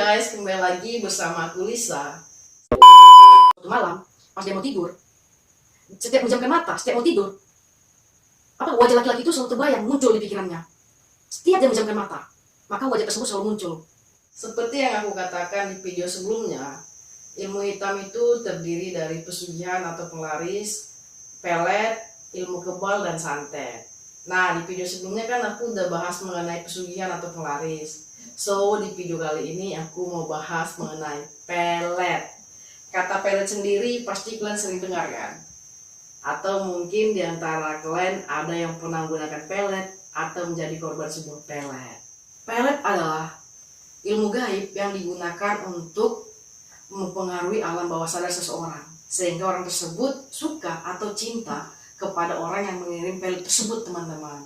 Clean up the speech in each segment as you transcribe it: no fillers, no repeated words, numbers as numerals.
guys, kembali lagi bersama aku Lisa. Suatu malam, pas dia mau tidur, setiap menjamkan mata, setiap mau tidur, wajah laki-laki itu selalu terbayang, muncul di pikirannya. Setiap dia menjamkan mata, maka wajah tersebut selalu muncul. Seperti yang aku katakan di video sebelumnya, ilmu hitam itu terdiri dari pesugihan atau penglaris, pelet, ilmu kebal, dan santet. Nah, di video sebelumnya kan aku udah bahas mengenai pesugihan atau penglaris. So, di video kali ini aku mau bahas mengenai pelet. Kata pelet sendiri pasti kalian sering dengar kan? Atau mungkin di antara kalian ada yang pernah menggunakan pelet atau menjadi korban sebuah pelet. Pelet adalah ilmu gaib yang digunakan untuk mempengaruhi alam bawah sadar seseorang, sehingga orang tersebut suka atau cinta kepada orang yang mengirim pelet tersebut, teman-teman.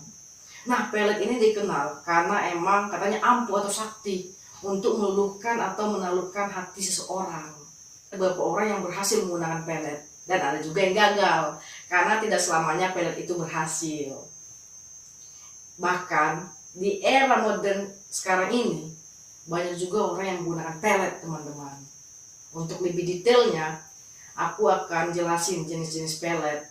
Nah, pelet ini dikenal karena emang katanya ampuh atau sakti untuk meluluhkan atau menaklukkan hati seseorang. Beberapa orang yang berhasil menggunakan pelet, dan ada juga yang gagal karena tidak selamanya pelet itu berhasil. Bahkan di era modern sekarang ini banyak juga orang yang menggunakan pelet, teman-teman. Untuk lebih detailnya, aku akan jelasin jenis-jenis pelet.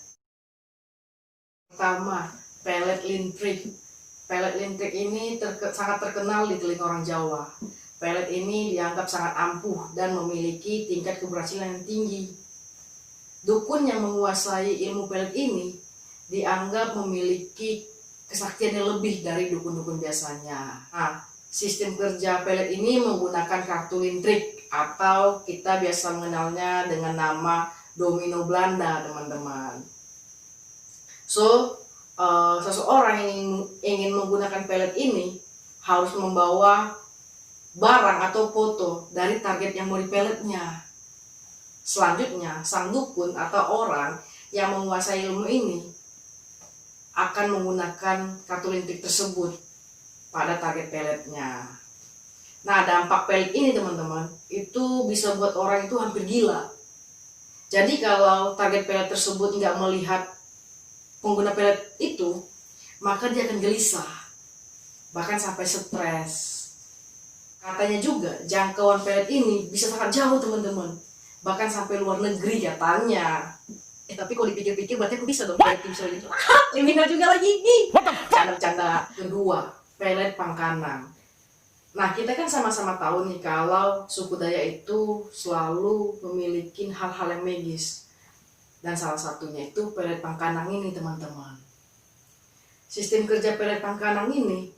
Pertama, pelet lintrik. Pelet lintrik ini sangat terkenal di telinga orang Jawa. Pelet ini dianggap sangat ampuh dan memiliki tingkat keberhasilan yang tinggi. Dukun yang menguasai ilmu pelet ini dianggap memiliki kesaktian yang lebih dari dukun-dukun biasanya. Nah, sistem kerja pelet ini menggunakan kartu lintrik atau kita biasa mengenalnya dengan nama domino Belanda, teman-teman. So, seseorang yang ingin menggunakan pelet ini harus membawa barang atau foto dari target yang mau dipeletnya. Selanjutnya, sang dukun atau orang yang menguasai ilmu ini akan menggunakan kartu lintrik tersebut pada target peletnya. Nah, dampak pelet ini, teman-teman, itu bisa buat orang itu hampir gila. Jadi kalau target pelet tersebut nggak melihat pengguna pelet itu, maka dia akan gelisah, bahkan sampai stres. Katanya juga jangkauan pelet ini bisa sangat jauh, teman-teman, bahkan sampai luar negeri katanya. Tapi kalau dipikir-pikir berarti aku bisa dong pelet bisa gitu. Kriminal juga lagi nih. Canda-canda. Kedua, pelet Pangkanang. Nah, kita kan sama-sama tahu nih kalau suku Dayak itu selalu memiliki hal-hal yang magis. Dan salah satunya itu pelet Pangkanang ini, teman-teman. Sistem kerja pelet Pangkanang ini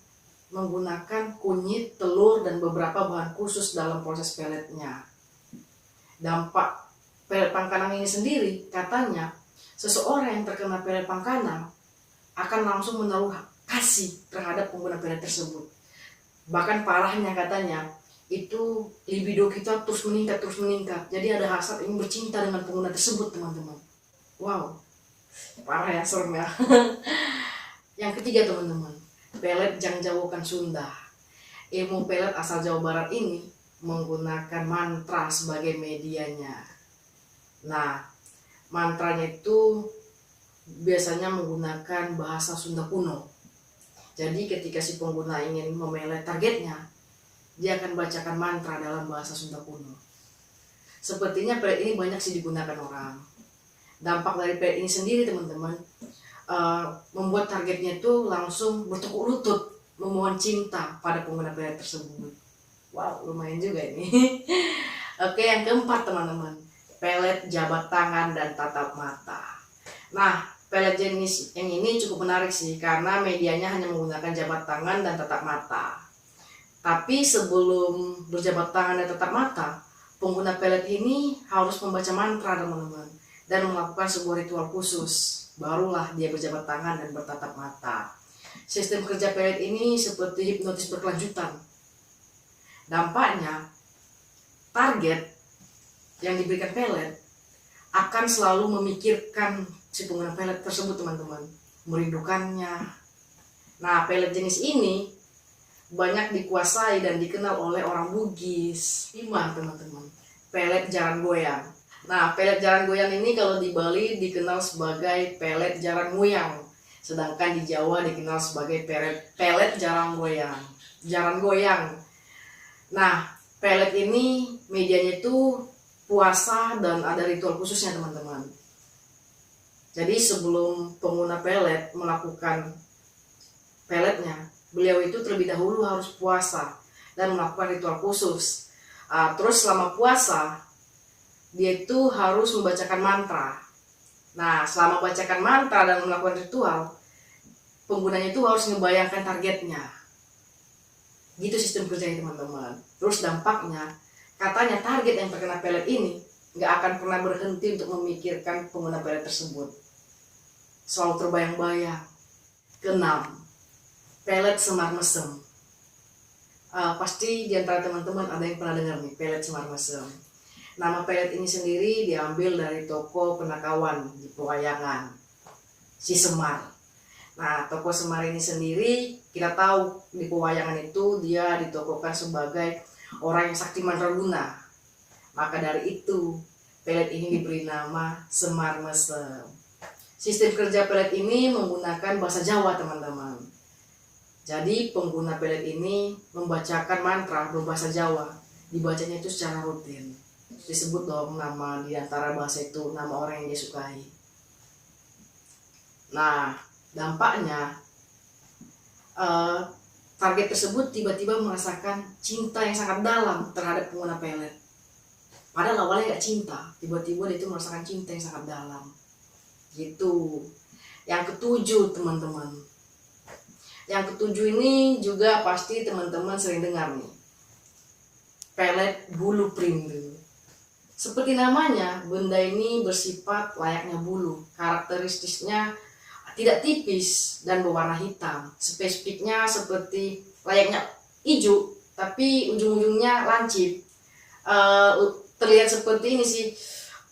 menggunakan kunyit, telur, dan beberapa bahan khusus dalam proses peletnya. Dampak pelet Pangkanang ini sendiri, katanya seseorang yang terkena pelet Pangkanang akan langsung menaruh kasih terhadap pengguna pelet tersebut. Bahkan parahnya katanya, itu libido kita terus meningkat. Jadi ada hasrat ingin bercinta dengan pengguna tersebut, teman-teman. Wow, parah ya, serem ya. Yang ketiga, teman-teman, pelet Jangjawokan Sunda. Ilmu pelet asal Jawa Barat ini menggunakan mantra sebagai medianya. Nah, mantranya itu biasanya menggunakan bahasa Sunda kuno. Jadi ketika si pengguna ingin memelet targetnya, dia akan bacakan mantra dalam bahasa Sunda kuno. Sepertinya pelet ini banyak sih digunakan orang. Dampak dari pelet ini sendiri, teman-teman, membuat targetnya itu langsung bertekuk lutut memohon cinta pada pengguna pelet tersebut. Wow, lumayan juga ini. Oke, yang keempat, teman-teman, pelet jabat tangan dan tatap mata. Nah, pelet jenis yang ini cukup menarik sih karena medianya hanya menggunakan jabat tangan dan tatap mata. Tapi sebelum berjabat tangan dan tatap mata, pengguna pelet ini harus membaca mantra, teman-teman, dan melakukan sebuah ritual khusus. Barulah dia berjabat tangan dan bertatap mata. Sistem kerja pelet ini seperti hipnotis berkelanjutan. Dampaknya, target yang diberikan pelet akan selalu memikirkan si pengguna pelet tersebut, teman-teman, merindukannya. Nah, pelet jenis ini banyak dikuasai dan dikenal oleh orang Bugis. 5, teman-teman, pelet jaran goyang. Nah, pelet jaran goyang ini kalau di Bali dikenal sebagai pelet jaran goyang, sedangkan di Jawa dikenal sebagai pelet jaran goyang. Nah, Pelet ini medianya itu puasa dan ada ritual khususnya teman-teman. Jadi sebelum pengguna pelet melakukan peletnya, beliau itu terlebih dahulu harus puasa dan melakukan ritual khusus. Terus selama puasa, dia itu harus membacakan mantra. Nah, selama membacakan mantra dan melakukan ritual, penggunanya itu harus membayangkan targetnya. Gitu sistem kerjanya teman-teman. Terus dampaknya, katanya target yang terkena pelet ini nggak akan pernah berhenti untuk memikirkan pengguna pelet tersebut. Selalu terbayang-bayang. Keenam, pelet semar mesem. Pasti di antara teman-teman ada yang pernah dengar nih, pelet semar mesem. Nama pelet ini sendiri diambil dari tokoh Penakawan di pewayangan, si Semar. Nah, tokoh Semar ini sendiri kita tahu di pewayangan itu dia ditokohkan sebagai orang yang sakti mandraguna. Maka dari itu pelet ini diberi nama Semar Mesem. Sistem kerja pelet ini menggunakan bahasa Jawa teman-teman. Jadi pengguna pelet ini membacakan mantra berbahasa Jawa. Dibacanya itu secara rutin. Disebut dong nama di antara bahasa itu, nama orang yang dia sukai. Nah, dampaknya target tersebut tiba-tiba merasakan cinta yang sangat dalam terhadap pengguna pelet. Padahal awalnya gak cinta, tiba-tiba dia itu merasakan cinta yang sangat dalam. Gitu. Yang ketujuh teman-teman. Yang ketujuh ini juga pasti teman-teman sering dengar nih. Pelet bulu perindu. Seperti namanya, benda ini bersifat layaknya bulu. Karakteristiknya tidak tipis dan berwarna hitam. Spesifiknya seperti layaknya hijau, tapi ujung-ujungnya lancip. Terlihat seperti ini sih,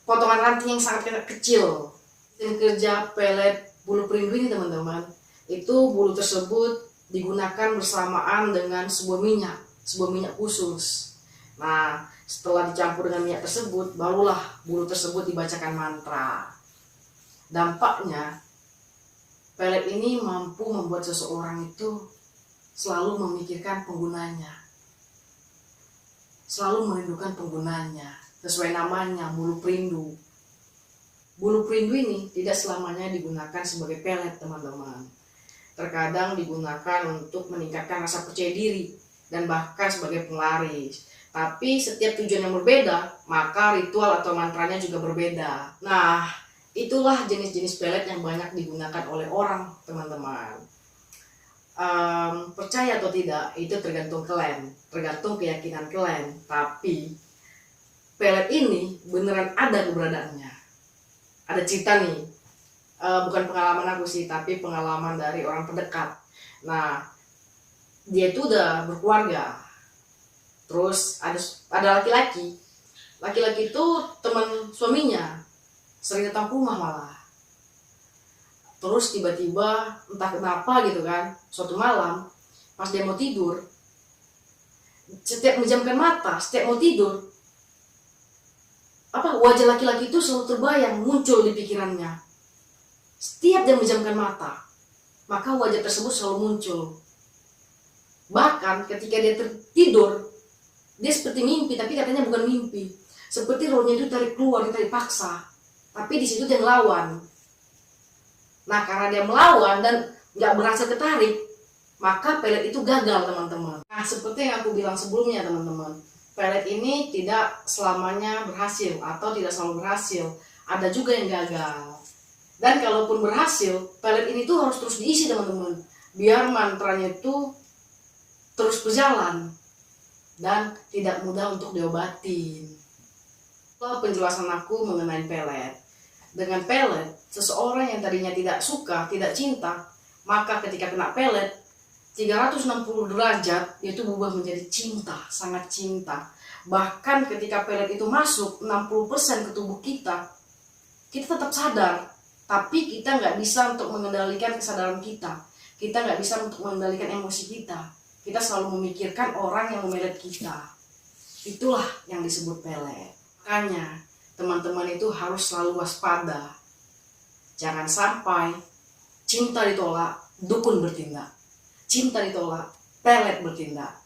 potongan ranting yang sangat kecil. Sistem kerja pelet bulu perindu ini teman-teman, itu bulu tersebut digunakan bersamaan dengan sebuah minyak khusus. Nah, setelah dicampur dengan minyak tersebut, barulah bulu tersebut dibacakan mantra. Dampaknya, pelet ini mampu membuat seseorang itu selalu memikirkan penggunanya, selalu merindukan penggunanya. Sesuai namanya, bulu perindu. Bulu perindu ini tidak selamanya digunakan sebagai pelet teman-teman. Terkadang digunakan untuk meningkatkan rasa percaya diri dan bahkan sebagai penglaris. Tapi setiap tujuan yang berbeda, maka ritual atau mantranya juga berbeda. Nah, itulah jenis-jenis pelet yang banyak digunakan oleh orang teman-teman. Percaya atau tidak, itu tergantung kalian, tergantung keyakinan kalian. Tapi pelet ini beneran ada keberadaannya. Ada cerita nih, bukan pengalaman aku sih, tapi pengalaman dari orang terdekat. Nah, dia itu udah berkeluarga. Terus ada laki-laki itu teman suaminya, sering datang ke rumah malah. Terus tiba-tiba entah kenapa gitu kan, suatu malam pas dia mau tidur, setiap menjamkan mata, setiap mau tidur, wajah laki-laki itu selalu terbayang, muncul di pikirannya. Setiap dia menjamkan mata, maka wajah tersebut selalu muncul. Bahkan ketika dia tertidur, dia seperti mimpi, tapi katanya bukan mimpi. Seperti rohnya itu tarik keluar, ditarik paksa. Tapi di situ dia melawan. Nah, karena dia melawan dan nggak berhasil ketarik, maka pelet itu gagal teman-teman. Nah, seperti yang aku bilang sebelumnya teman-teman, pelet ini tidak selamanya berhasil atau tidak selalu berhasil. Ada juga yang gagal. Dan kalaupun berhasil, pelet ini tuh harus terus diisi teman-teman, biar mantranya itu terus berjalan dan tidak mudah untuk diobatin. Itulah penjelasan aku mengenai pelet. Dengan pelet, seseorang yang tadinya tidak suka, tidak cinta, maka ketika kena pelet 360 derajat itu berubah menjadi cinta, sangat cinta. Bahkan ketika pelet itu masuk 60% ke tubuh kita, kita tetap sadar, tapi kita nggak bisa untuk mengendalikan kesadaran kita. Kita nggak bisa untuk mengendalikan emosi kita. Kita selalu memikirkan orang yang memelet kita. Itulah yang disebut pelet. Makanya teman-teman itu harus selalu waspada. Jangan sampai cinta ditolak, dukun bertindak. Cinta ditolak, pelet bertindak.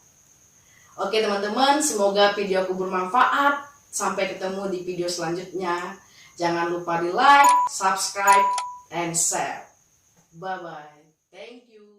Oke teman-teman, semoga video aku bermanfaat. Sampai ketemu di video selanjutnya. Jangan lupa di like, subscribe, and share. Bye-bye. Thank you.